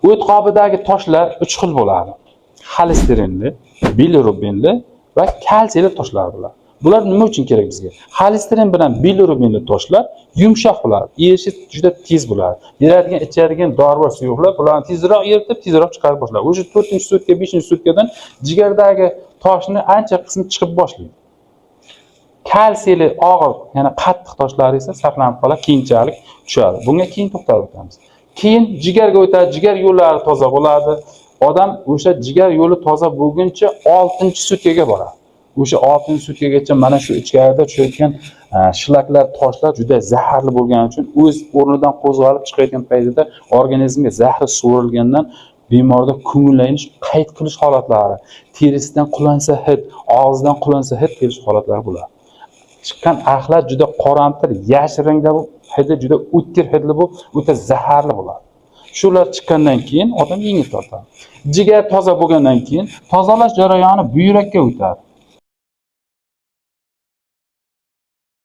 O't qobidagi toshlar 3 xil bo'ladi. Xolesterinli, bilirubinli va kalsiyli toshlar bular. Bular nima uchun kerak bizga? Xolesterin bilan bilirubinli toshlar yumshoq bo'ladi, erishi juda tez bo'ladi. Yeradigan ichadigan dori va suyuqlar bularni tezroq eritib, tezroq chiqarib boshlaydi. O'sha 4-sutka, 5-sutkadan jigardagi toshni ancha qismi chiqib boshlaydi. Kalsiyli og'ir, ya'ni qattiq toshlar esa saqlanib qoladi, keyinchalik tushadi. Bunga keyin to'xtalib o'tamiz. Keyin jigarga o'tadi, jigar yo'llari toza bo'ladi. Odam o'sha jigar yo'li toza bo'lguncha 6-sutkaga boradi. O'sha 6-sutkagacha mana shu ichkarida tushayotgan shlaklar, toshlar juda zaharli bo'lgani uchun o'z o'rnidan qo'zg'alib chiqayotgan paytida organizmga zahri so'rilgandan bemorda ko'ngillanish, qayt qilish holatlari, terisidan qulansa hid, og'zidan qulansa hid kelish holatlari bo'ladi. Chiqqan axlat juda qoramtir, yashirangda bo'lib, hidi juda o'tkir hidli bo'lib, o'ta zaharli bo'ladi. Shular chiqqandan keyin odam yengil tortadi. Jigar toza bo'lgandan keyin tozalash jarayoni buyrakka o'tadi.